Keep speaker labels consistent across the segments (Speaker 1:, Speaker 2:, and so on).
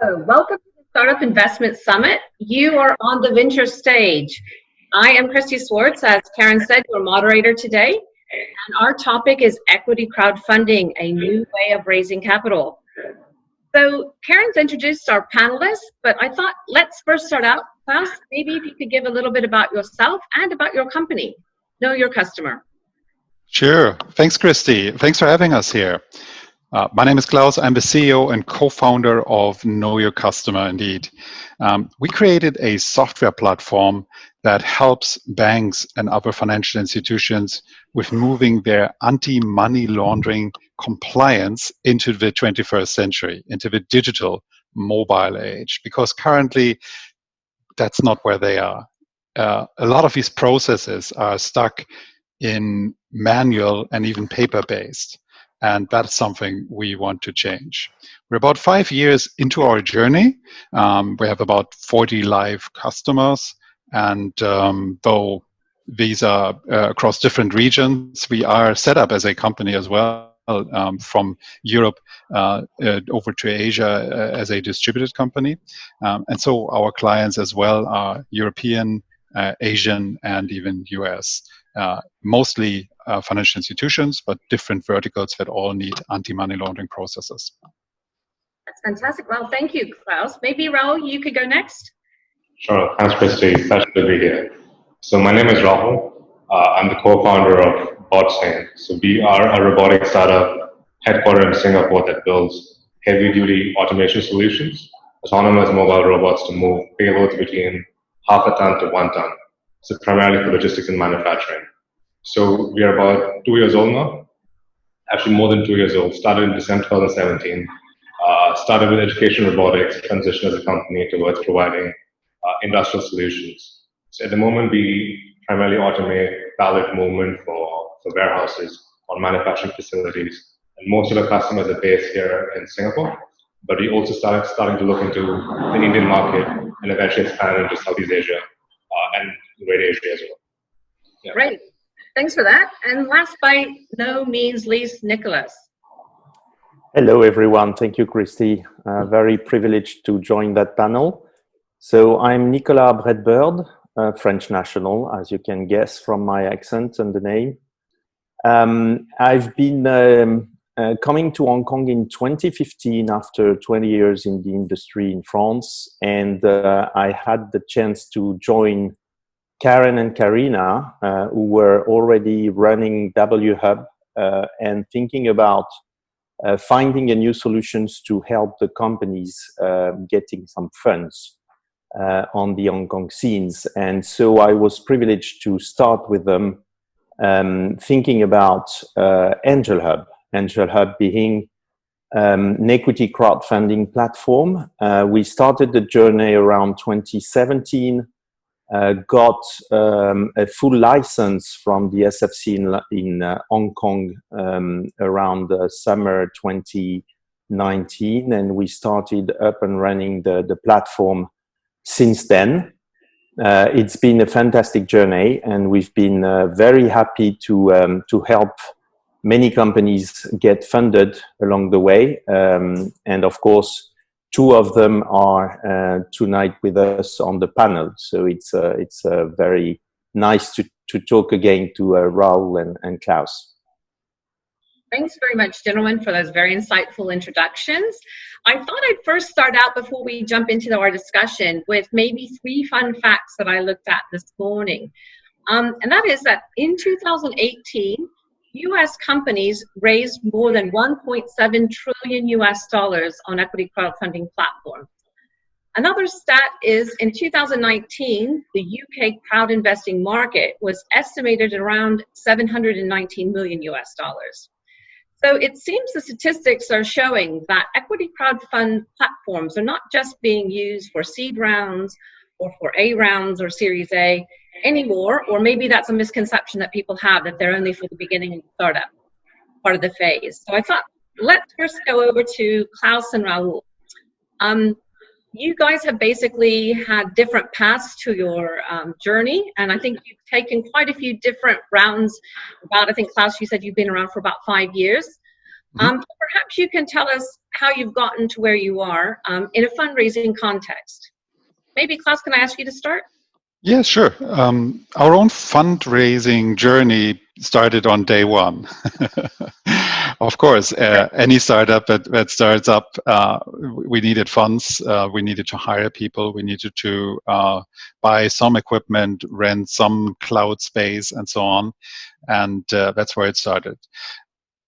Speaker 1: Welcome to the Startup Investment Summit. You are on the venture stage. I am Kristi Swartz, as Karen said, your moderator today, and our topic is equity crowdfunding, a new way of raising capital. So Karen's introduced our panelists, but I thought let's first start out. Claus, maybe if you could give a little bit about yourself and about your company. Know your customer.
Speaker 2: Sure. Thanks, Kristi. Thanks for having us here. My name is Claus. I'm the CEO and co-founder of Know Your Customer, indeed. We created a software platform that helps banks and other financial institutions with moving their anti-money laundering compliance into the 21st century, into the digital mobile age, because currently that's not where they are. A lot of these processes are stuck in manual and even paper-based. And that's something we want to change. We're about 5 years into our journey. We have about 40 live customers. And though these are across different regions, we are set up as a company as well, from Europe over to Asia as a distributed company. And so our clients as well are European, Asian, and even US. Mostly financial institutions, but different verticals that all need anti-money laundering processes.
Speaker 1: That's fantastic. Well, thank you, Claus. Maybe Rahul, you could go next.
Speaker 3: Sure. Thanks, Kristi. Pleasure to be here. So my name is Rahul. I'm the co-founder of Botsync. So we are a robotic startup headquartered in Singapore that builds heavy-duty automation solutions, autonomous mobile robots to move payloads between half a ton to 1 ton. So primarily for logistics and manufacturing. So we are about 2 years old now, actually more than 2 years old. Started in December 2017. Started with education robotics, transitioned as a company towards providing industrial solutions. So at the moment, we primarily automate pallet movement for warehouses or manufacturing facilities. And most of our customers are based here in Singapore, but we also starting to look into the Indian market and eventually expand into Southeast Asia and Great Asia as well.
Speaker 1: Yeah. Great. Thanks for that. And last by no means least, Nicolas.
Speaker 4: Hello, everyone. Thank you, Kristi. Very privileged to join that panel. So I'm Nicolas Breitburd, French national, as you can guess from my accent and the name. I've been coming to Hong Kong in 2015 after 20 years in the industry in France. And I had the chance to join Karen and Karina, who were already running WHub and thinking about finding a new solutions to help the companies getting some funds on the Hong Kong scenes. And so I was privileged to start with them thinking about AngelHub. AngelHub being an equity crowdfunding platform. We started the journey around 2017. Got a full license from the SFC in Hong Kong around summer 2019, and we started up and running the platform since then. It's been a fantastic journey, and we've been very happy to help many companies get funded along the way, and of course, 2 of them are tonight with us on the panel. So it's very nice to talk again to Rahul and Claus.
Speaker 1: Thanks very much, gentlemen, for those very insightful introductions. I thought I'd first start out before we jump into our discussion with maybe 3 fun facts that I looked at this morning. And that is that in 2018, U.S. companies raised more than $1.7 trillion on equity crowdfunding platforms. Another stat is in 2019, the UK crowd investing market was estimated around $719 million. So it seems the statistics are showing that equity crowdfund platforms are not just being used for seed rounds or for A rounds or Series A anymore, or maybe that's a misconception that people have, that they're only for the beginning and startup part of the phase. So I thought, let's first go over to Claus and Rahul. You guys have basically had different paths to your journey, and I think you've taken quite a few different rounds. I think, Claus, you said you've been around for about 5 years. Perhaps you can tell us how you've gotten to where you are in a fundraising context. Maybe, Claus, can I ask you to start?
Speaker 2: Yeah, sure. Our own fundraising journey started on day one. Of course, any startup that starts up, we needed funds, we needed to hire people, we needed to buy some equipment, rent some cloud space, and so on. And that's where it started.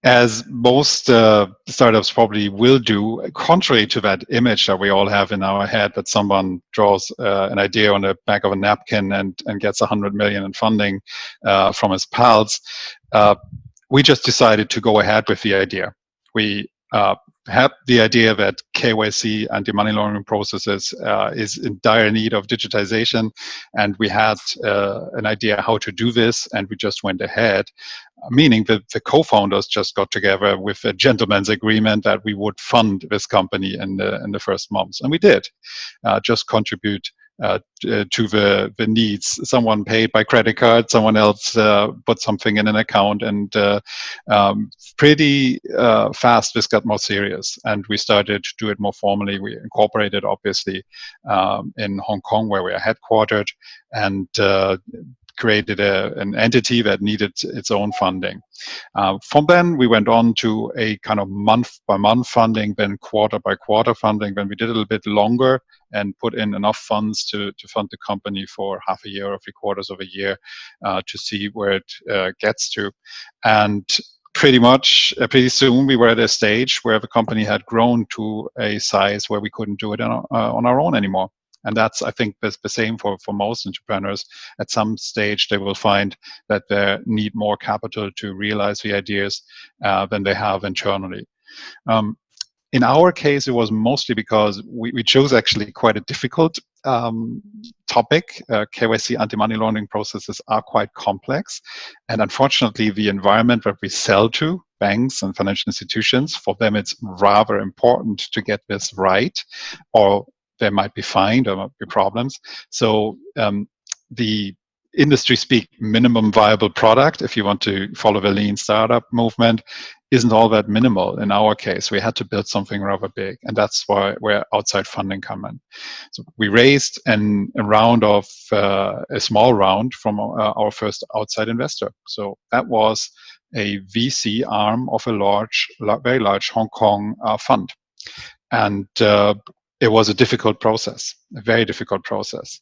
Speaker 2: As most startups probably will do, contrary to that image that we all have in our head that someone draws an idea on the back of a napkin and gets 100 million in funding from his pals, we just decided to go ahead with the idea. We had the idea that KYC, anti-money laundering processes, is in dire need of digitization, and we had an idea how to do this, and we just went ahead. Meaning that the co-founders just got together with a gentleman's agreement that we would fund this company in the first months, and we did. Just contribute to the needs. Someone paid by credit card, someone else put something in an account, and pretty fast this got more serious, and we started to do it more formally. We incorporated, obviously, in Hong Kong, where we are headquartered, and created an entity that needed its own funding. From then, we went on to a kind of month-by-month funding, then quarter-by-quarter funding. Then we did a little bit longer and put in enough funds to fund the company for half a year or 3/4 of a year to see where it gets to. And pretty soon, we were at a stage where the company had grown to a size where we couldn't do it on our own anymore. And that's, I think, the same for most entrepreneurs. At some stage, they will find that they need more capital to realize the ideas than they have internally. In our case, it was mostly because we chose actually quite a difficult topic. KYC, anti-money laundering processes are quite complex. And unfortunately, the environment that we sell to, banks and financial institutions, for them, it's rather important to get this right, or there might be fined or might be problems. So the industry speak minimum viable product, if you want to follow the lean startup movement, isn't all that minimal. In our case, we had to build something rather big, and that's where outside funding come in. So we raised a small round from our first outside investor. So that was a VC arm of a very large Hong Kong fund. And it was a difficult process, a very difficult process.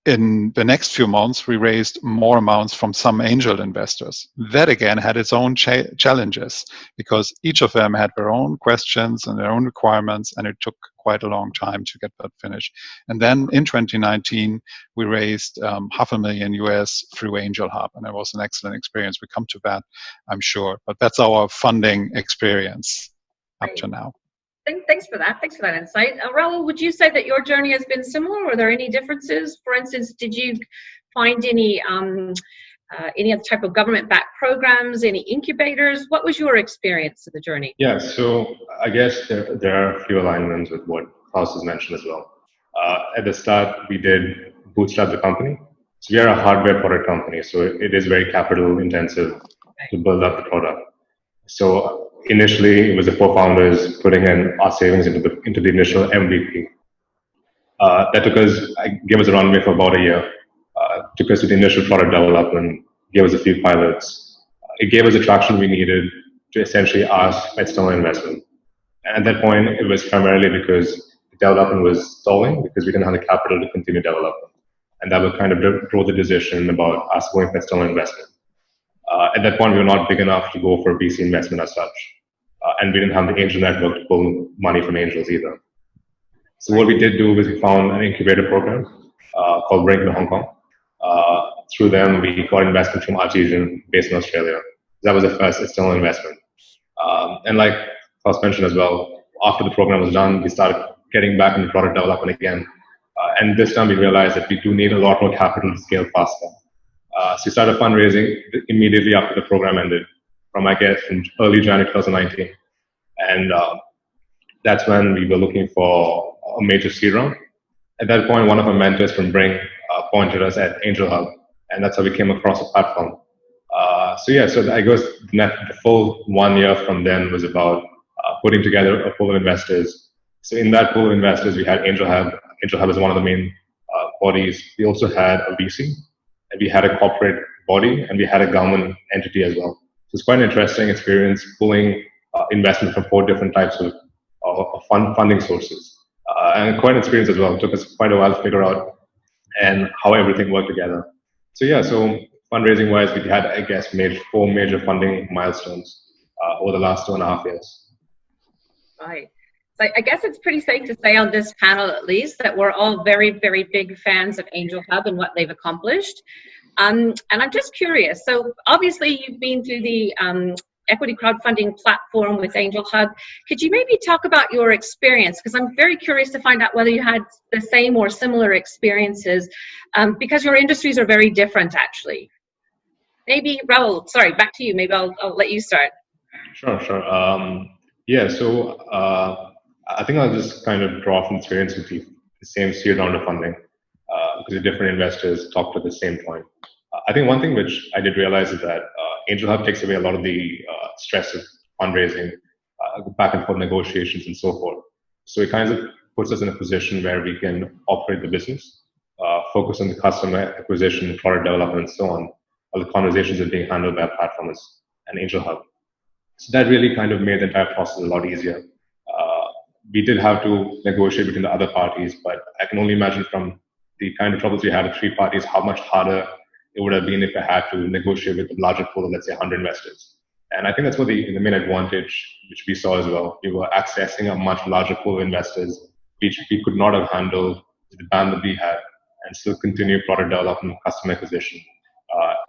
Speaker 2: In the next few months, we raised more amounts from some angel investors. That again had its own challenges, because each of them had their own questions and their own requirements, and it took quite a long time to get that finished. And then in 2019, we raised $500,000 US through AngelHub, and it was an excellent experience. We come to that, I'm sure, but that's our funding experience up to now.
Speaker 1: Thanks for that. Thanks for that insight. Rahul, would you say that your journey has been similar? Were there any differences? For instance, did you find any other type of government-backed programs, any incubators? What was your experience of the journey?
Speaker 3: Yeah, so I guess there are a few alignments with what Claus has mentioned as well. At the start, we did bootstrap the company. So we are a hardware product company, so it is very capital intensive to build up the product. So initially, it was the co-founders putting in our savings into the initial MVP. That gave us a runway for about a year. Took us to the initial product development, gave us a few pilots. It gave us the traction we needed to essentially ask external investment. And at that point, it was primarily because the development was stalling, because we didn't have the capital to continue development. And that would kind of drove the decision about us going for external investment. At that point, we were not big enough to go for VC investment as such. And we didn't have the angel network to pull money from angels either. So what we did do was we found an incubator program called Brink in Hong Kong. Through them, we got investment from Artesian based in Australia. That was the first external investment. And like Claus mentioned as well, after the program was done, we started getting back into product development again. And this time we realized that we do need a lot more capital to scale faster. So we started fundraising immediately after the program ended, from early January 2019. And that's when we were looking for a major seed round. At that point, one of our mentors from Brink pointed us at AngelHub, and that's how we came across the platform. So I guess the full 1 year from then was about putting together a pool of investors. So in that pool of investors, we had AngelHub. AngelHub is one of the main bodies. We also had a VC, and we had a corporate body, and we had a government entity as well. So it's quite an interesting experience pulling investment from 4 different types of funding sources. And quite an experience as well. It took us quite a while to figure out and how everything worked together. So fundraising wise, we had, I guess, 4 major funding milestones over the last 2.5 years.
Speaker 1: Right. So I guess it's pretty safe to say on this panel, at least, that we're all very, very big fans of AngelHub and what they've accomplished. And I'm just curious. So obviously, you've been through the equity crowdfunding platform with AngelHub. Could you maybe talk about your experience? Because I'm very curious to find out whether you had the same or similar experiences, because your industries are very different, actually. Maybe, Rahul, sorry, back to you. Maybe I'll let you start.
Speaker 3: Sure. So I think I'll just kind of draw from experience with the same seed round of funding, because the different investors talk to the same point. I think one thing which I did realize is that AngelHub takes away a lot of the stress of fundraising, back and forth negotiations and so forth. So it kind of puts us in a position where we can operate the business, focus on the customer acquisition, product development, and so on, while the conversations are being handled by platforms and AngelHub. So that really kind of made the entire process a lot easier. We did have to negotiate between the other parties, but I can only imagine from the kind of troubles we had with 3 parties, how much harder it would have been if I had to negotiate with a larger pool of, let's say, 100 investors. And I think that's what the main advantage, which we saw as well. We were accessing a much larger pool of investors, which we could not have handled with the band that we had, and still continue product development, customer acquisition,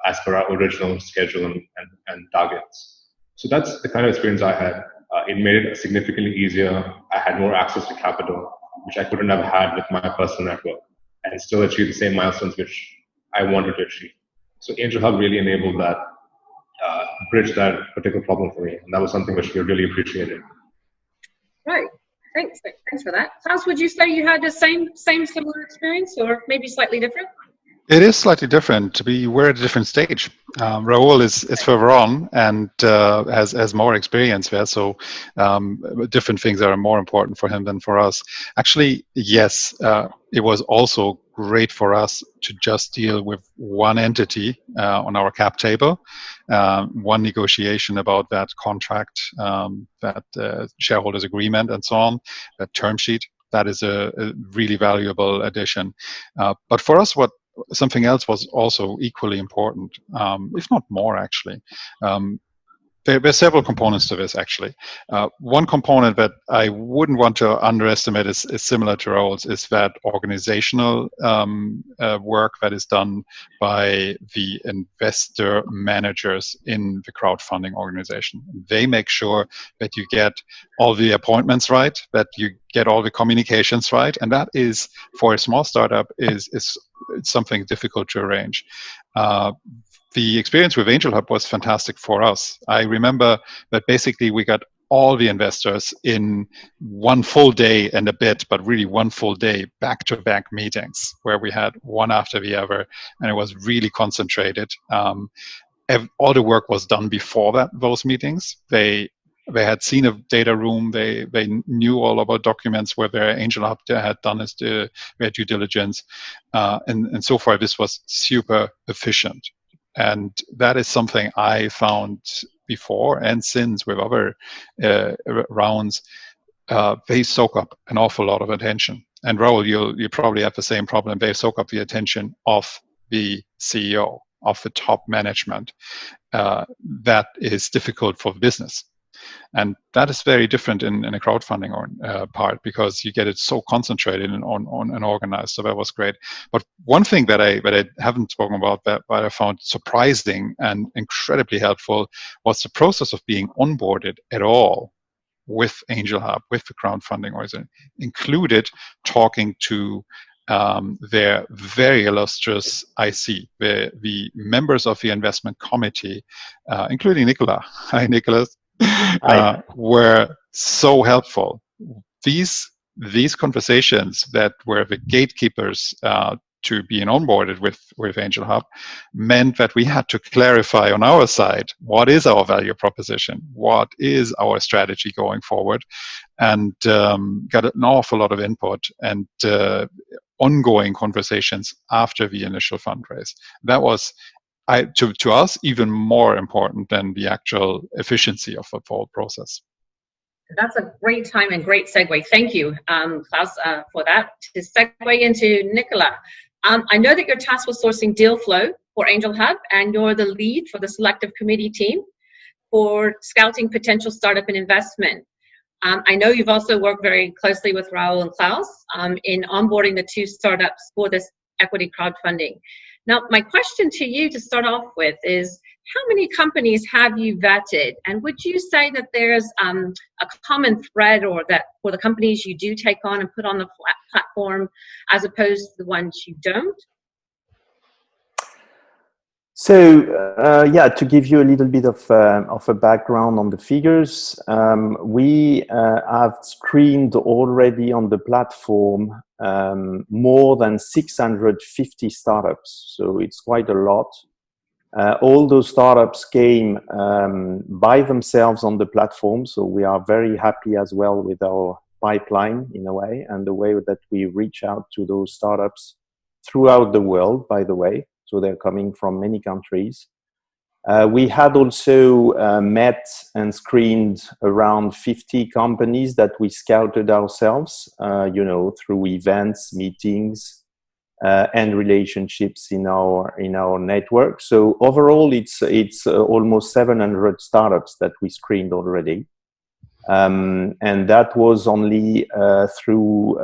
Speaker 3: as per our original schedule and targets. So that's the kind of experience I had. It made it significantly easier. I had more access to capital, which I couldn't have had with my personal network, and still achieve the same milestones which I wanted to achieve. So AngelHub really enabled that, bridge that particular problem for me, and that was something which we really appreciated.
Speaker 1: Right. Thanks for that. Claus, would you say you had the same similar experience, or maybe slightly different?
Speaker 2: It is slightly different. We're at a different stage. Rahul is further on and has more experience there, so different things are more important for him than for us. Actually, yes, it was also great for us to just deal with one entity on our cap table, one negotiation about that contract, that shareholders agreement and so on, that term sheet. That is a really valuable addition. But for us, something else was also equally important, if not more actually. There are several components to this actually. One component that I wouldn't want to underestimate is similar to Rahul's, is that organizational work that is done by the investor managers in the crowdfunding organization. They make sure that you get all the appointments right, that you get all the communications right, and that is, for a small startup, is something difficult to arrange. The experience with AngelHub was fantastic for us. I remember that basically we got all the investors in one full day and a bit, but really one full day, back-to-back meetings where we had one after the other, and it was really concentrated. All the work was done before those meetings. They had seen a data room. They knew all about documents, where their AngelHub had done their due diligence, and so far this was super efficient. And that is something I found before and since with other rounds. They soak up an awful lot of attention. And Rahul, you probably have the same problem. They soak up the attention of the CEO, of the top management. That is difficult for business. And that is very different in a crowdfunding part, because you get it so concentrated and organized. So that was great. But one thing that I haven't spoken about that I found surprising and incredibly helpful was the process of being onboarded at all with AngelHub, with the crowdfunding organization, included talking to their very illustrious IC, the members of the investment committee, including Nicolas. Hi, Nicolas. Were so helpful. These conversations that were the gatekeepers to being onboarded with AngelHub meant that we had to clarify on our side what is our value proposition, what is our strategy going forward, and got an awful lot of input and ongoing conversations after the initial fundraise. That was, to us, even more important than the actual efficiency of the whole process.
Speaker 1: That's a great time and great segue. Thank you, Claus, for that. To segue into Nicolas, I know that you're tasked with sourcing deal flow for AngelHub, and you're the lead for the selective committee team for scouting potential startup and investment. I know you've also worked very closely with Rahul and Claus in onboarding the 2 startups for this equity crowdfunding. Now, my question to you to start off with is, how many companies have you vetted? And would you say that there's a common thread, or that for the companies you do take on and put on the platform as opposed to the ones you don't?
Speaker 4: So, yeah, to give you a little bit of a background on the figures, we have screened already on the platform more than 650 startups. So it's quite a lot. All those startups came by themselves on the platform. So we are very happy as well with our pipeline in a way, and the way that we reach out to those startups throughout the world, by the way. So they're coming from many countries. We had also met and screened around 50 companies that we scouted ourselves, through events, meetings, and relationships in our network. So overall, it's almost 700 startups that we screened already, and that was only through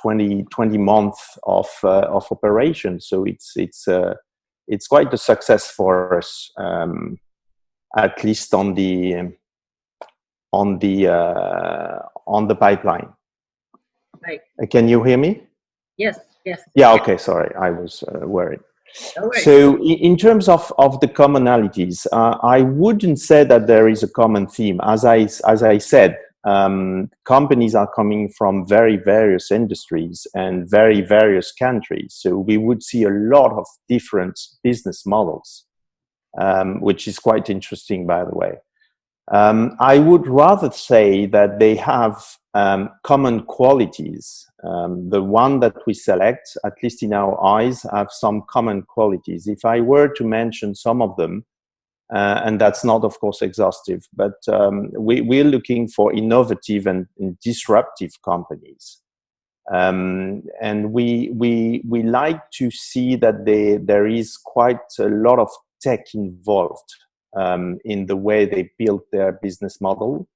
Speaker 4: 20 months of operation. So it's quite a success for us, at least on the pipeline.
Speaker 1: Right.
Speaker 4: Can you hear me?
Speaker 1: Yes.
Speaker 4: Yeah. Okay. Sorry, I was worried.
Speaker 1: No worries.
Speaker 4: So in terms of the commonalities, I wouldn't say that there is a common theme. As I said, companies are coming from very various industries and very various countries. So we would see a lot of different business models, which is quite interesting, by the way. I would rather say that they have common qualities. The one that we select, at least in our eyes, have some common qualities. If I were to mention some of them, and that's not, of course, exhaustive, but we're looking for innovative and disruptive companies. And we like to see that there is quite a lot of tech involved in the way they build their business model.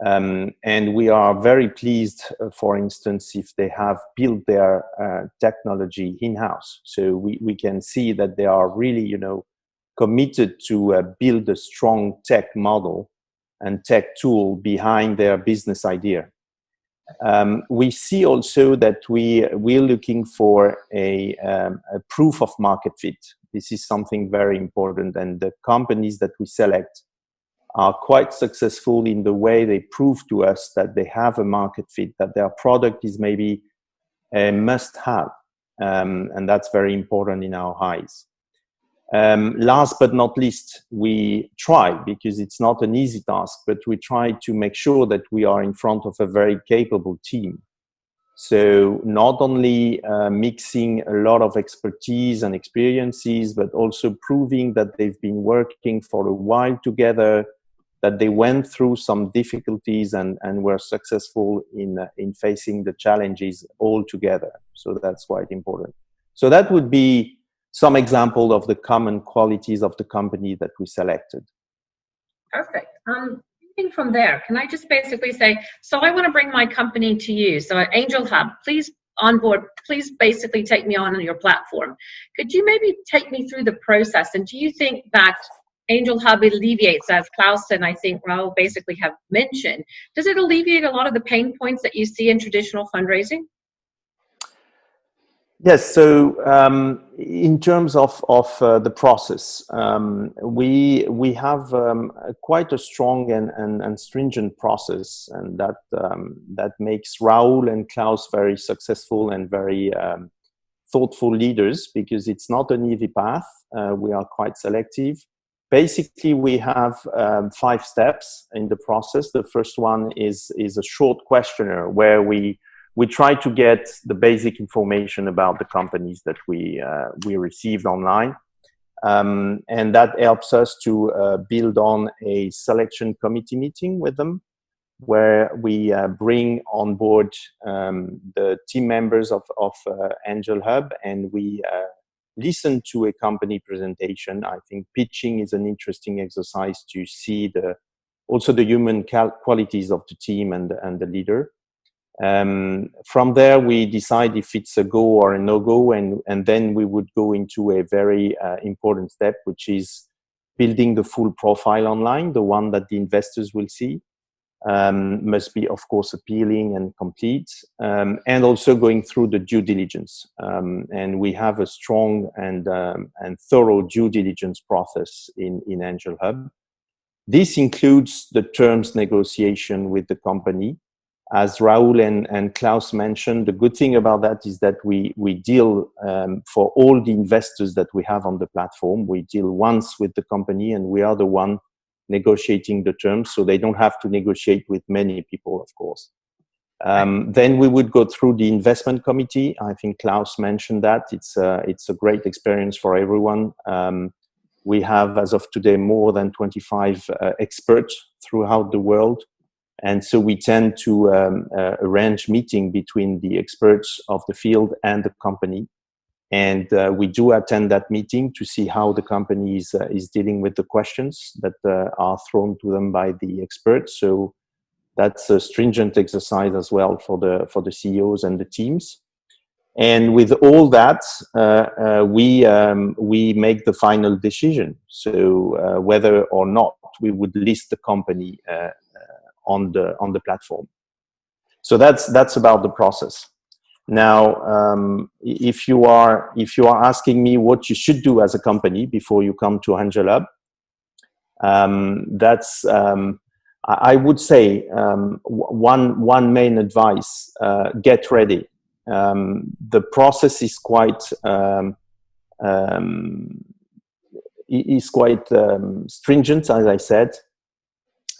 Speaker 4: And we are very pleased, for instance, if they have built their technology in-house. So we can see that they are really, committed to build a strong tech model and tech tool behind their business idea. We see also that we're looking for a proof of market fit. This is something very important, and the companies that we select are quite successful in the way they prove to us that they have a market fit, that their product is maybe a must-have, and that's very important in our eyes. Last but not least, we try, because it's not an easy task, but we try to make sure that we are in front of a very capable team. So not only mixing a lot of expertise and experiences, but also proving that they've been working for a while together, that they went through some difficulties and were successful in facing the challenges all together. So that's quite important. So that would be some example of the common qualities of the company that we selected.
Speaker 1: Perfect. From there, can I just basically say, so I want to bring my company to you. So at AngelHub, please onboard, please basically take me on your platform. Could you maybe take me through the process? And do you think that AngelHub alleviates, as Claus and I think Rahul basically have mentioned, does it alleviate a lot of the pain points that you see in traditional fundraising?
Speaker 4: Yes, so in terms of the process, we have quite a strong and stringent process, and that makes Rahul and Claus very successful and very thoughtful leaders, because it's not an easy path. We are quite selective. Basically, we have 5 steps in the process. The first one is a short questionnaire where we try to get the basic information about the companies that we received online. And that helps us to build on a selection committee meeting with them, where we bring on board the team members of AngelHub, and we listen to a company presentation. I think pitching is an interesting exercise to see also the human qualities of the team and the leader. From there, we decide if it's a go or a no-go, and then we would go into a very important step, which is building the full profile online, the one that the investors will see. Must be, of course, appealing and complete, and also going through the due diligence. And we have a strong and thorough due diligence process in AngelHub. This includes the terms negotiation with the company. As Rahul and Claus mentioned, the good thing about that is that we deal for all the investors that we have on the platform. We deal once with the company, and we are the one negotiating the terms, so they don't have to negotiate with many people, of course. Then we would go through the investment committee. I think Claus mentioned that. It's a great experience for everyone. We have, as of today, more than 25 experts throughout the world. And so we tend to arrange meeting between the experts of the field and the company. And we do attend that meeting to see how the company is dealing with the questions that are thrown to them by the experts. So that's a stringent exercise as well for the CEOs and the teams. And with all that, we make the final decision. So whether or not we would list the company on the platform. So that's about the process. Now, if you are asking me what you should do as a company before you come to AngelHub, that's I would say one main advice: get ready. The process is quite stringent, as I said.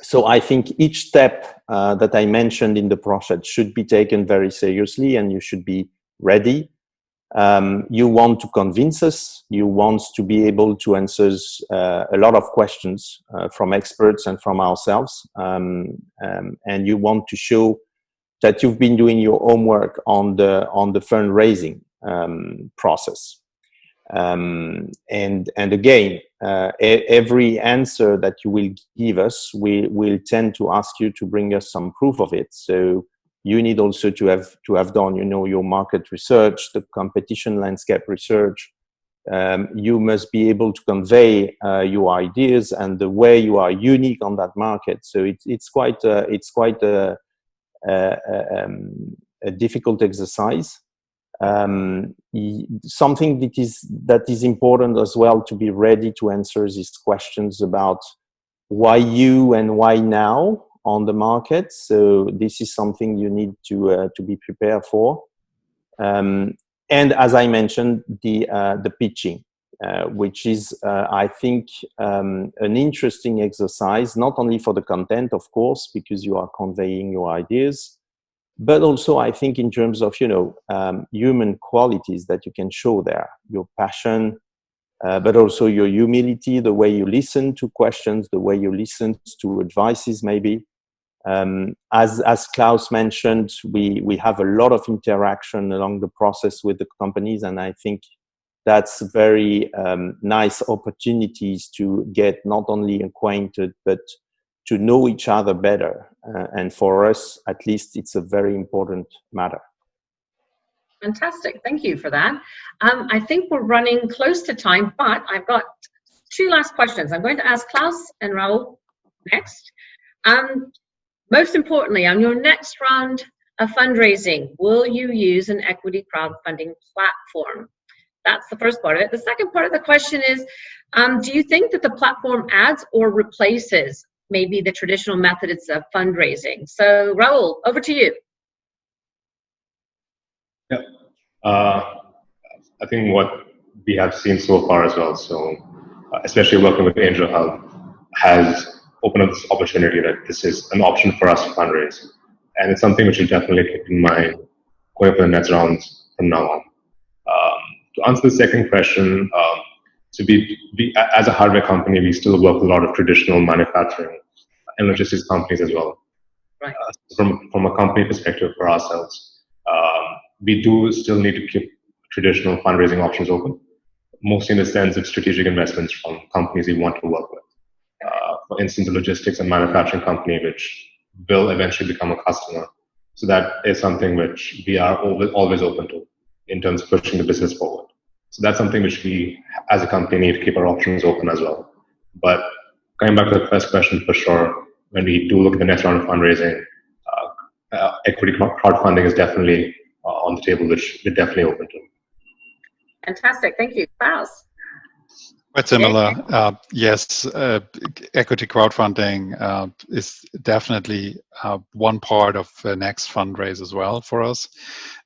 Speaker 4: So I think each step that I mentioned in the process should be taken very seriously, and you should be ready. You want to convince us. You want to be able to answer a lot of questions from experts and from ourselves. And you want to show that you've been doing your homework on the fundraising process. And again, every answer that you will give us, we will tend to ask you to bring us some proof of it. So you need also to have done, your market research, the competition landscape research. You must be able to convey your ideas and the way you are unique on that market. So it's quite a difficult exercise. Something that is important as well to be ready to answer these questions about why you and why now on the market. So this is something you need to be prepared for. And as I mentioned, the pitching, which is I think an interesting exercise, not only for the content, of course, because you are conveying your ideas, but also I think in terms of human qualities that you can show there, your passion, but also your humility, the way you listen to questions, the way you listen to advices maybe. As Claus mentioned, we have a lot of interaction along the process with the companies, and I think that's very nice opportunities to get not only acquainted, but to know each other better. And for us, at least, it's a very important matter.
Speaker 1: Fantastic. Thank you for that. I think we're running close to time, but I've got 2 last questions. I'm going to ask Claus and Rahul next. Most importantly, on your next round of fundraising, will you use an equity crowdfunding platform? That's the first part of it. The second part of the question is, do you think that the platform adds or replaces maybe the traditional methods of fundraising? So Rahul, over to you.
Speaker 3: Yeah. I think what we have seen so far as well, so especially working with AngelHub, has opened up this opportunity that this is an option for us to fundraise. And it's something which we definitely keep in mind going for the next rounds from now on. To answer the second question, so we, as a hardware company, we still work with a lot of traditional manufacturing and logistics companies as well.
Speaker 1: Right.
Speaker 3: From a company perspective for ourselves, we do still need to keep traditional fundraising options open, mostly in the sense of strategic investments from companies we want to work with. For instance, a logistics and manufacturing company, which will eventually become a customer. So that is something which we are always open to in terms of pushing the business forward. So that's something which we, as a company, need to keep our options open as well. But coming back to the first question, for sure, when we do look at the next round of fundraising, equity crowdfunding is definitely on the table, which we're definitely open to.
Speaker 1: Fantastic. Thank you. Claus?
Speaker 2: Quite similar. Yes, equity crowdfunding is definitely one part of the next fundraise as well for us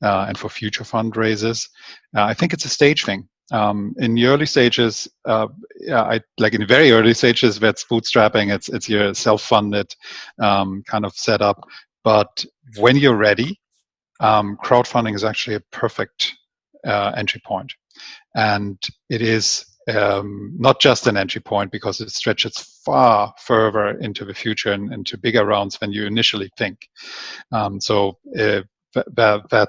Speaker 2: and for future fundraisers. I think it's a stage thing. In the early stages, like in the very early stages, that's bootstrapping. It's your self-funded kind of setup. But when you're ready, crowdfunding is actually a perfect entry point, and it is. Not just an entry point, because it stretches far further into the future and into bigger rounds than you initially think. That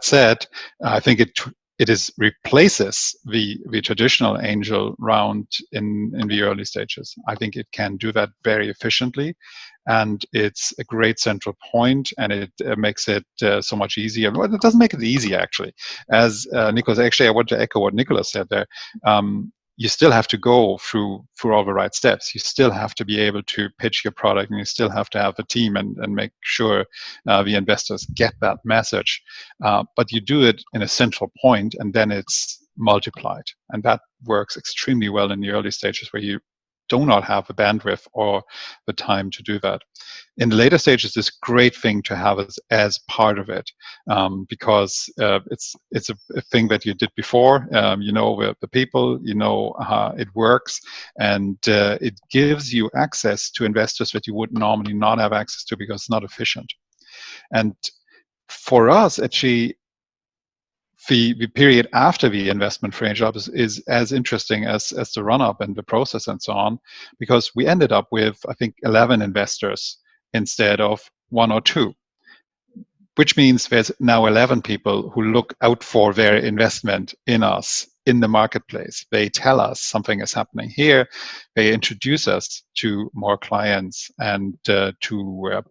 Speaker 2: said, I think it replaces the traditional angel round in the early stages. I think it can do that very efficiently, and it's a great central point, and it makes it so much easier. Well, it doesn't make it easy, actually. As Nicolas, actually, I want to echo what Nicolas said there. You still have to go through all the right steps. You still have to be able to pitch your product, and you still have to have a team and make sure the investors get that message. But you do it in a central point, and then it's multiplied. And that works extremely well in the early stages where you do not have the bandwidth or the time to do that. In the later stages, it's a great thing to have as part of it, because it's a thing that you did before. You know the people, you know how it works, and it gives you access to investors that you would normally not have access to because it's not efficient. And for us, actually, the period after the investment for AngelHub is as interesting as the run-up and the process and so on, because we ended up with, I think, 11 investors instead of 1 or 2, which means there's now 11 people who look out for their investment in us in the marketplace. They tell us something is happening here. They introduce us to more clients and to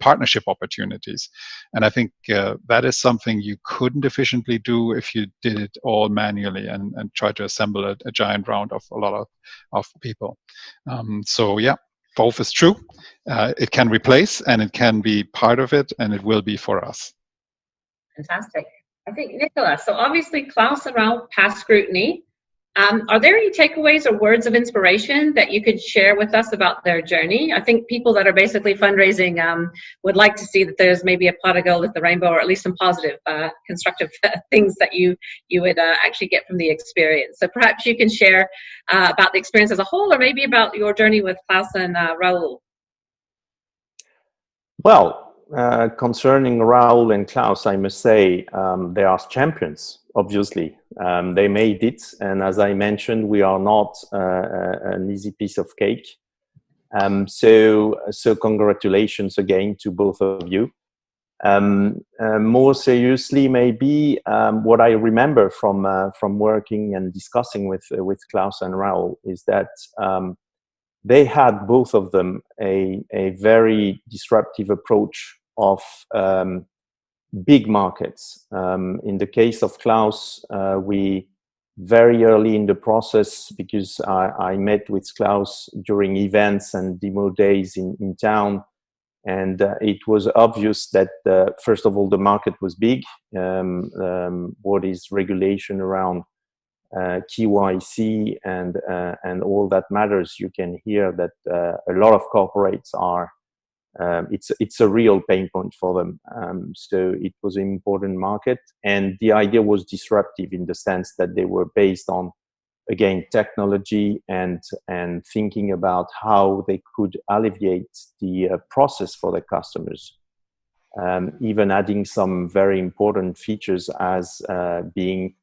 Speaker 2: partnership opportunities. And I think that is something you couldn't efficiently do if you did it all manually and try to assemble a giant round of a lot of people. So yeah, both is true. It can replace, and it can be part of it, and it will be for us.
Speaker 1: Fantastic. I think, Nicolas, so obviously Claus and Rahul passed scrutiny. Are there any takeaways or words of inspiration that you could share with us about their journey? I think people that are basically fundraising would like to see that there's maybe a pot of gold at the rainbow, or at least some positive, constructive things that you would actually get from the experience. So perhaps you can share about the experience as a whole, or maybe about your journey with Claus and Rahul.
Speaker 4: Well, concerning Rahul and Claus, I must say they are champions, obviously. They made it, and as I mentioned, we are not an easy piece of cake. So congratulations again to both of you. More seriously, maybe what I remember from working and discussing with Claus and Rahul is that they had, both of them, a very disruptive approach of big markets. In the case of Claus, we very early in the process, because I met with Claus during events and demo days in town, and it was obvious that first of all, the market was big. What is regulation around KYC and all that matters. You can hear that a lot of corporates are It's a real pain point for them. So it was an important market, and the idea was disruptive in the sense that they were based on, again, technology and thinking about how they could alleviate the process for their customers. Even adding some very important features as being,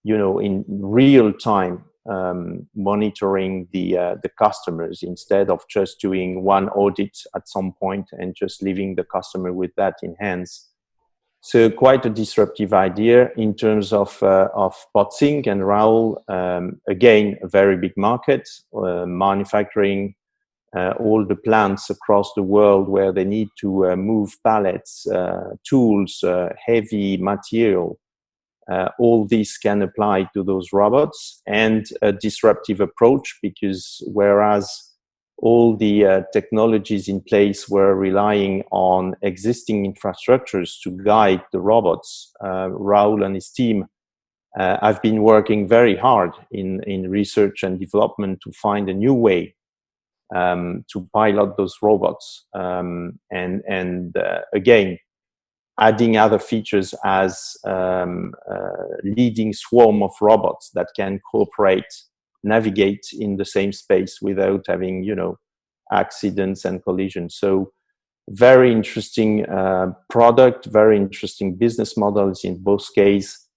Speaker 4: in real time, monitoring the customers instead of just doing one audit at some point and just leaving the customer with that in hands. So quite a disruptive idea in terms of Botsync and Rahul. Again, a very big market, manufacturing all the plants across the world where they need to move pallets, tools, heavy material. All this can apply to those robots, and a disruptive approach, because whereas all the technologies in place were relying on existing infrastructures to guide the robots, Rahul and his team have been working very hard in research and development to find a new way to pilot those robots, and again, adding other features as leading swarm of robots that can cooperate, navigate in the same space without having, accidents and collisions. So very interesting product, very interesting business models in both cases,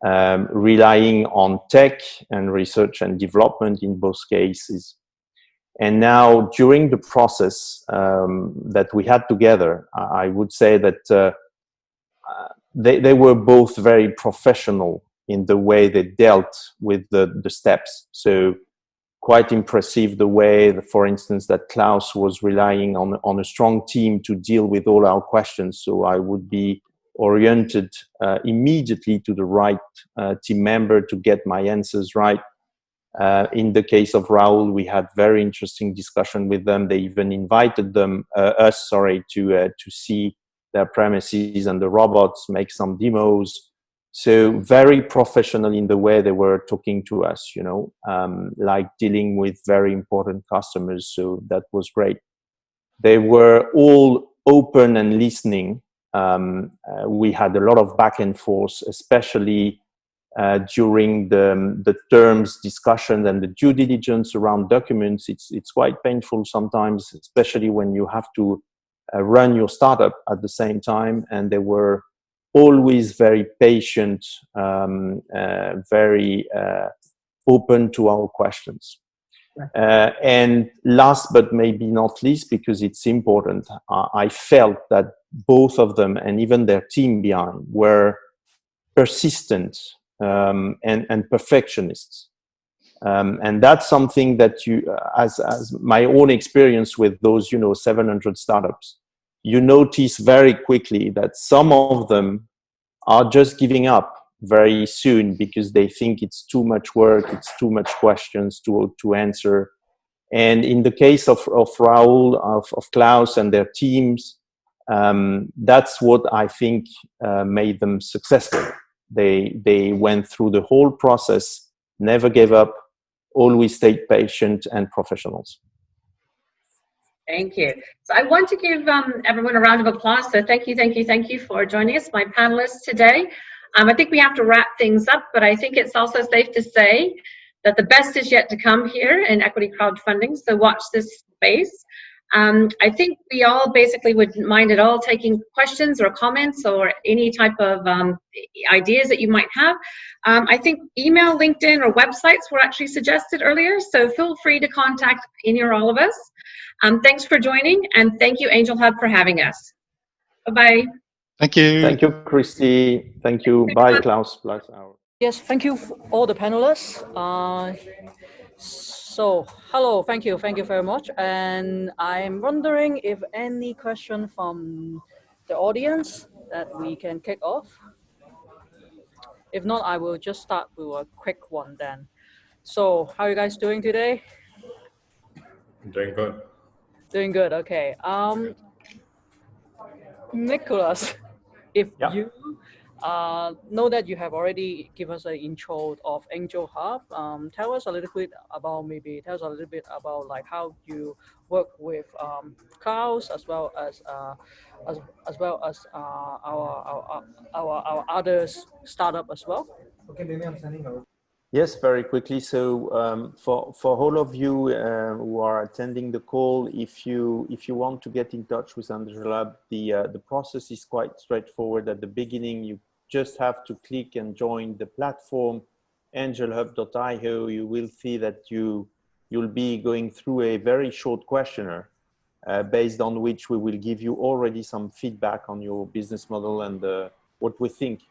Speaker 4: relying on tech and research and development in both cases. And now during the process that we had together, I would say that they were both very professional in the way they dealt with the steps. So quite impressive the way, for instance, that Claus was relying on a strong team to deal with all our questions. So I would be oriented immediately to the right team member to get my answers right. In the case of Rahul, we had very interesting discussion with them. They even invited us to see their premises and the robots, make some demos. So very professional in the way they were talking to us, like dealing with very important customers. So that was great. They were all open and listening. We had a lot of back and forth, especially during the terms discussion and the due diligence around documents. It's quite painful sometimes, especially when you have to run your startup at the same time. And they were always very patient, very open to our questions. And last but maybe not least, because it's important, I felt that both of them and even their team behind were persistent and perfectionists. And that's something that you, as my own experience with those, 700 startups, you notice very quickly that some of them are just giving up very soon because they think it's too much work, it's too much questions to answer. And in the case of Rahul, of Claus and their teams, that's what I think made them successful. They went through the whole process, never gave up, always stayed patient and professionals.
Speaker 1: Thank you. So I want to give everyone a round of applause. So thank you for joining us, my panelists today. I think we have to wrap things up, but I think it's also safe to say that the best is yet to come here in equity crowdfunding. So watch this space. I think we all basically wouldn't mind at all taking questions or comments or any type of ideas that you might have. I think email, LinkedIn, or websites were actually suggested earlier, so feel free to contact any or all of us. Thanks for joining, and thank you, AngelHub, for having us. Bye-bye.
Speaker 2: Thank you.
Speaker 4: Thank you, Kristi. Thank you. Bye, Claus.
Speaker 5: Yes, thank you all the panelists. So, hello, thank you very much. And I'm wondering if any question from the audience that we can kick off. If not, I will just start with a quick one then. So, how are you guys doing today?
Speaker 3: Doing good.
Speaker 5: Doing good, okay. Nicolas, if you know that you have already given us an intro of AngelHub. Tell us a little bit about like how you work with Claus as well as our other startup as well.
Speaker 6: Okay, maybe I'm sending out.
Speaker 4: Yes, very quickly. So for all of you who are attending the call, if you want to get in touch with AngelHub, the process is quite straightforward. At the beginning, you just have to click and join the platform, angelhub.io. You will see that you'll be going through a very short questionnaire based on which we will give you already some feedback on your business model and what we think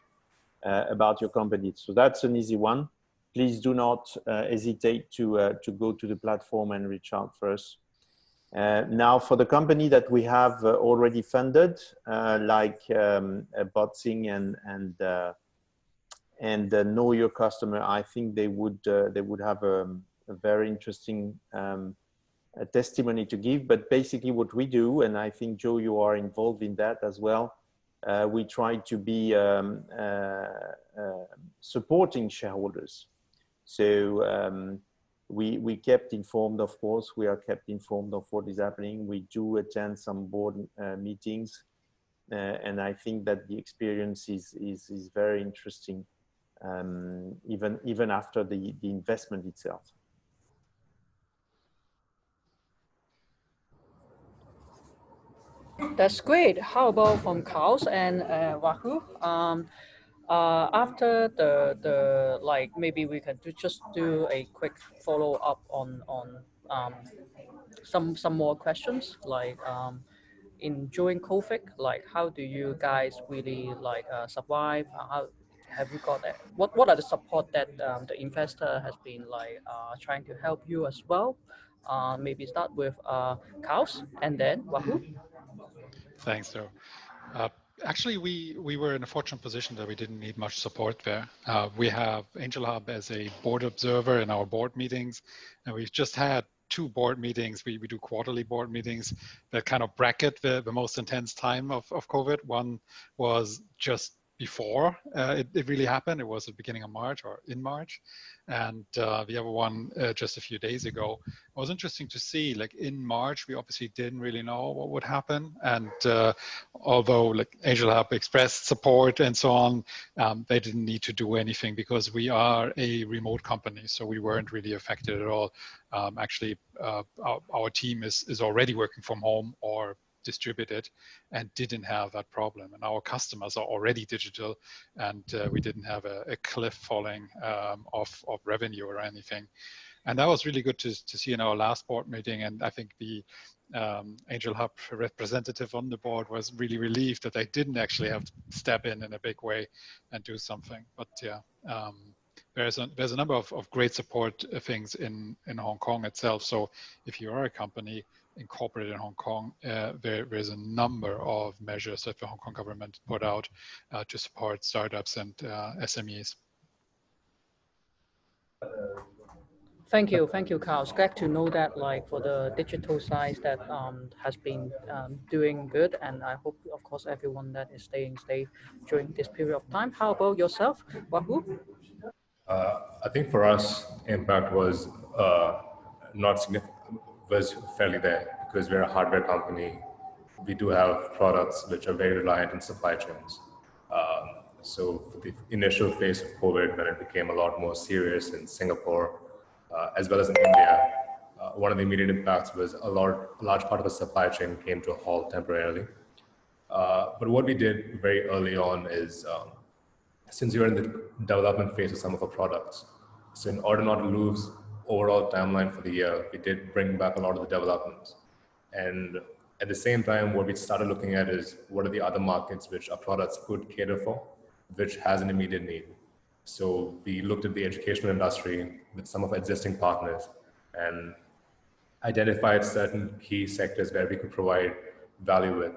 Speaker 4: about your company. So that's an easy one. Please do not hesitate to go to the platform and reach out first. Now, for the company that we have already funded, like Botsync and Know Your Customer, I think they would have a very interesting testimony to give. But basically, what we do, and I think Joe, you are involved in that as well. We try to be supporting shareholders. So we kept informed, of course, we are kept informed of what is happening. We do attend some board meetings, and I think that the experience is very interesting, even after the investment itself.
Speaker 5: That's great. How about from Claus and Rahul? After the like, maybe we can just do a quick follow up on some more questions like during COVID, like how do you guys really like survive? How have you got that? What are the support that the investor has been like trying to help you as well? Maybe start with Claus and then Rahul.
Speaker 2: Thanks, Joe. Actually, we were in a fortunate position that we didn't need much support there. We have AngelHub as a board observer in our board meetings, and we've just had 2 board meetings. We do quarterly board meetings that kind of bracket the most intense time of COVID. One was just before it really happened. It was at the beginning of March or in March. And the other one just a few days ago. It was interesting to see, like in March, we obviously didn't really know what would happen. And although like AngelHub expressed support and so on, they didn't need to do anything because we are a remote company. So we weren't really affected at all. Actually, our team is already working from home or distributed and didn't have that problem. And our customers are already digital, and we didn't have a cliff falling of revenue or anything. And that was really good to see in our last board meeting. And I think the AngelHub representative on the board was really relieved that they didn't actually have to step in a big way and do something. But yeah, there's a number of great support things in Hong Kong itself. So if you are a company incorporated in Hong Kong, there's a number of measures that the Hong Kong government put out to support startups and SMEs.
Speaker 5: Thank you, Claus. Glad to know that, like for the digital side, that has been doing good, and I hope, of course, everyone that is staying safe during this period of time. How about yourself, Rahul?
Speaker 3: I think for us, impact was not significant. Was fairly there because we're a hardware company. We do have products which are very reliant on supply chains. So for the initial phase of COVID, when it became a lot more serious in Singapore, as well as in India, one of the immediate impacts was a large part of the supply chain came to a halt temporarily. But what we did very early on is, since we were in the development phase of some of our products, so in order not to lose overall timeline for the year, we did bring back a lot of the developments. And at the same time, what we started looking at is what are the other markets which our products could cater for, which has an immediate need. So we looked at the educational industry with some of our existing partners and identified certain key sectors where we could provide value with,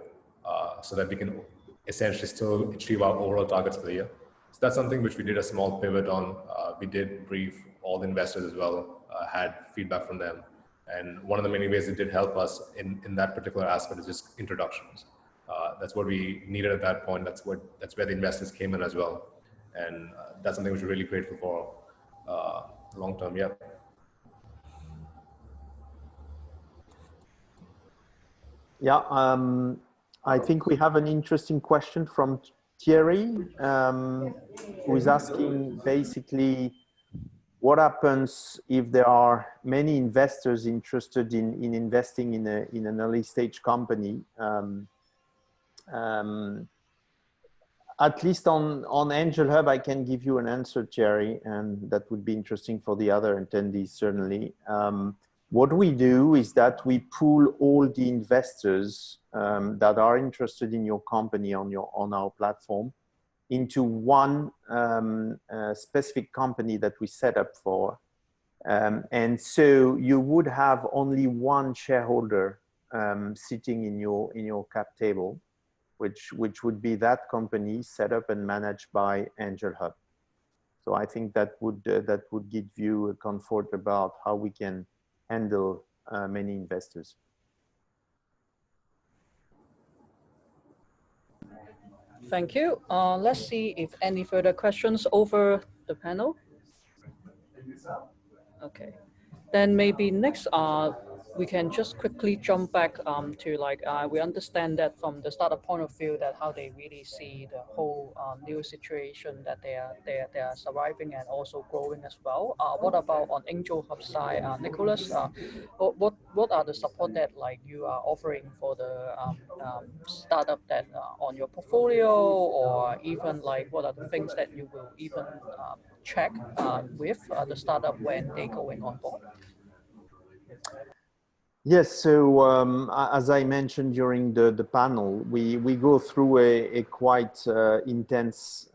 Speaker 3: so that we can essentially still achieve our overall targets for the year. So that's something which we did a small pivot on. We did brief all the investors as well, had feedback from them. And one of the many ways it did help us in that particular aspect is just introductions. That's what we needed at that point. That's where the investors came in as well, and that's something which we're really grateful for long term. Yeah.
Speaker 4: Yeah, I think we have an interesting question from Thierry, who is asking basically what happens if there are many investors interested in investing in an early stage company. At least on AngelHub, I can give you an answer, Thierry, and that would be interesting for the other attendees, certainly. What we do is that we pool all the investors that are interested in your company on our platform into one specific company that we set up for. And so you would have only one shareholder sitting in your cap table, which would be that company set up and managed by AngelHub. So I think that would give you a comfort about how we can handle many investors.
Speaker 5: Thank you. Let's see if any further questions over the panel. Okay. Then maybe next, we can just quickly jump back to like, we understand that from the startup point of view that how they really see the whole new situation that they are surviving and also growing as well. What about on AngelHub side, Nicolas? What are the support that like you are offering for the startup that on your portfolio, or even like what are the things that you will even check with the startup when they going on board?
Speaker 4: Yes, so as I mentioned during the panel, we go through a quite intense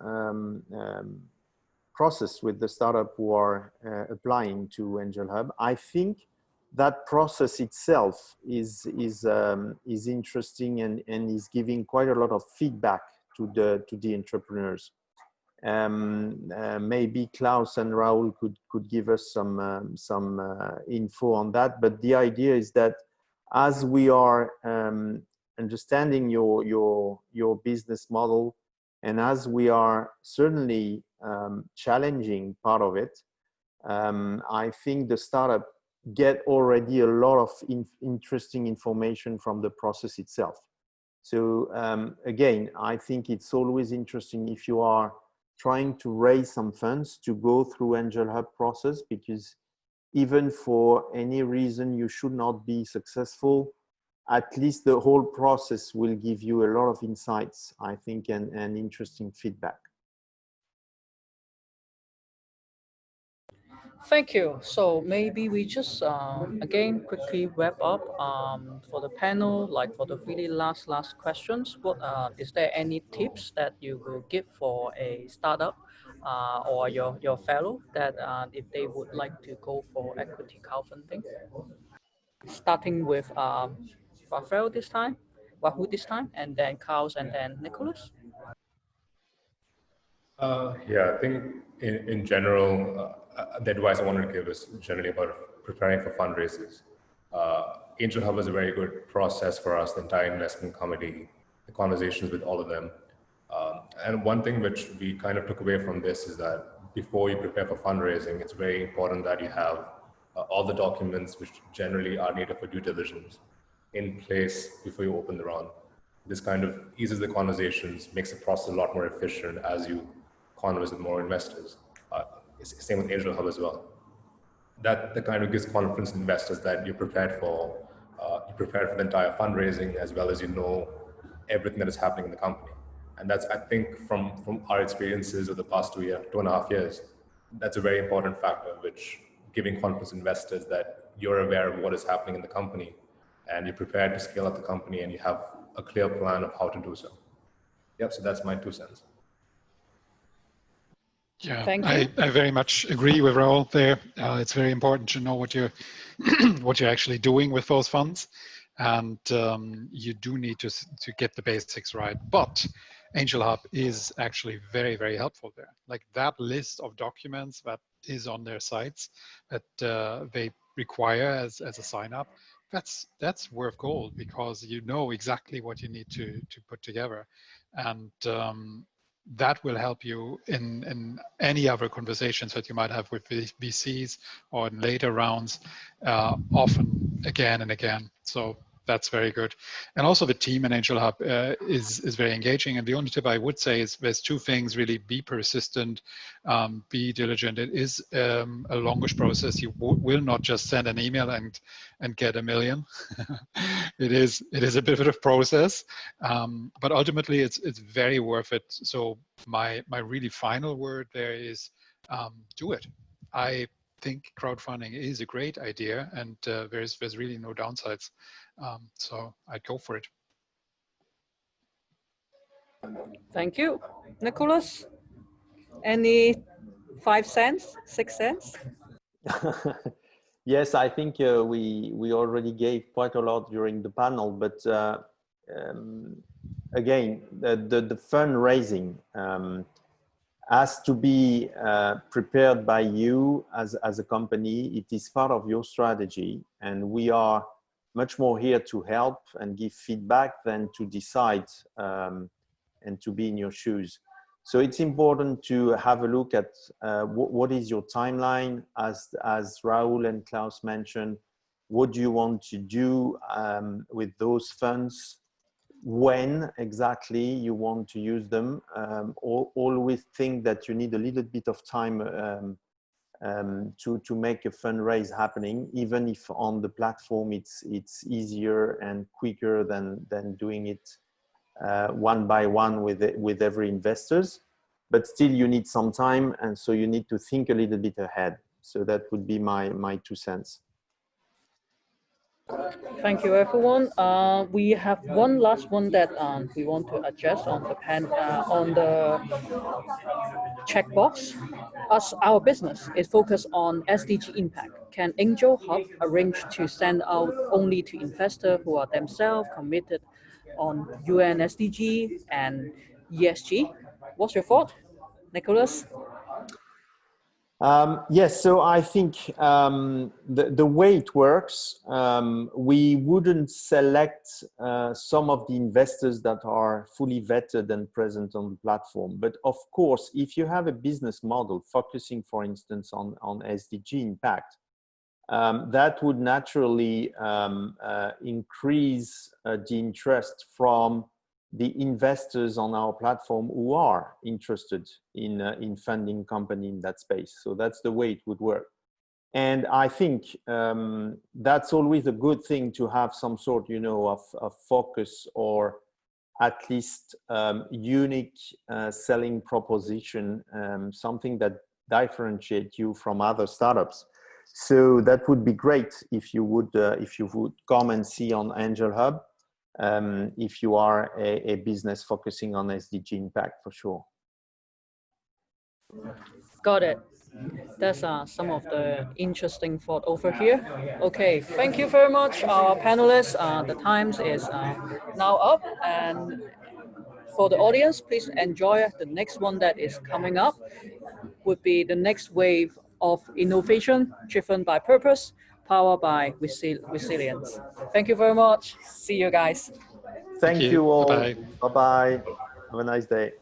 Speaker 4: process with the startup who are applying to AngelHub. I think that process itself is interesting and is giving quite a lot of feedback to the entrepreneurs. Maybe Claus and Rahul could give us some info on that. But the idea is that as we are understanding your business model, and as we are certainly challenging part of it, I think the startup get already a lot of interesting information from the process itself. So again, I think it's always interesting if you are trying to raise some funds to go through AngelHub process, because even for any reason you should not be successful, at least the whole process will give you a lot of insights, I think, and interesting feedback.
Speaker 5: Thank you. So maybe we just again quickly wrap up for the panel, like for the really last questions. What is there any tips that you will give for a startup or your fellow that if they would like to go for equity crowdfunding? Starting with Rahul this time, and then Claus, and then Nicolas.
Speaker 3: Yeah, I think in general, the advice I wanted to give is generally about preparing for fundraisers. AngelHub is a very good process for us, the entire investment committee, the conversations with all of them. And one thing which we kind of took away from this is that before you prepare for fundraising, it's very important that you have all the documents which generally are needed for due diligence in place before you open the round. This kind of eases the conversations, makes the process a lot more efficient as you converse with more investors. Same with AngelHub as well. That kind of gives confidence in investors that you're prepared for the entire fundraising, as well as you know everything that is happening in the company. And that's, I think, from our experiences of the past 2.5 years, that's a very important factor, which giving confidence to investors that you're aware of what is happening in the company and you're prepared to scale up the company and you have a clear plan of how to do so. Yep, so that's my 2 cents.
Speaker 2: Yeah,
Speaker 5: Thank you.
Speaker 2: I very much agree with Rahul there. It's very important to know what you're what you're actually doing with those funds, and you do need to get the basics right. But AngelHub is actually very, very helpful there. Like that list of documents that is on their sites that they require as a sign up that's worth gold, because you know exactly what you need to put together, and that will help you in any other conversations that you might have with VCs or in later rounds, often again and again. So that's very good. And also the team in AngelHub is very engaging. And the only tip I would say is there's two things really: be persistent, be diligent. It is a longish process. You will not just send an email and get 1 million. It is a bit of a process, but ultimately it's very worth it. So my really final word there is do it. I think crowdfunding is a great idea, and there's really no downsides. So I'd go for it.
Speaker 5: Thank you. Nicolas, any 5 cents, 6 cents?
Speaker 4: Yes, I think we already gave quite a lot during the panel, but again, the fundraising has to be prepared by you as a company. It is part of your strategy, and we are much more here to help and give feedback than to decide and to be in your shoes. So it's important to have a look at what is your timeline, as Rahul and Claus mentioned. What do you want to do with those funds? When exactly you want to use them? Always think that you need a little bit of time to make a fundraise happening, even if on the platform it's easier and quicker than doing it one by one with every investors, but still you need some time, and so you need to think a little bit ahead. So that would be my 2 cents.
Speaker 5: Thank you, everyone. We have one last one that we want to adjust on the checkbox. As our business is focused on SDG impact, can AngelHub arrange to send out only to investors who are themselves committed on UN SDG and ESG? What's your thought, Nicolas?
Speaker 4: Yes, so I think the way it works, we wouldn't select some of the investors that are fully vetted and present on the platform. But of course, if you have a business model focusing, for instance, on SDG impact, that would naturally increase the interest from the investors on our platform who are interested in funding company in that space. So that's the way it would work. And I think that's always a good thing to have some sort, of focus, or at least unique selling proposition, something that differentiates you from other startups. So that would be great if you would come and see on AngelHub, if you are a business focusing on SDG impact, for sure.
Speaker 5: Got it. That's some of the interesting thought over here. Okay, thank you very much, our panelists. The times is now up, and for the audience, please enjoy the next one that is coming up. Would be the next wave of innovation driven by purpose, powered by resilience. Thank you very much. See you guys.
Speaker 4: Thank you all.
Speaker 2: Bye-bye.
Speaker 4: Bye-bye. Have a nice day.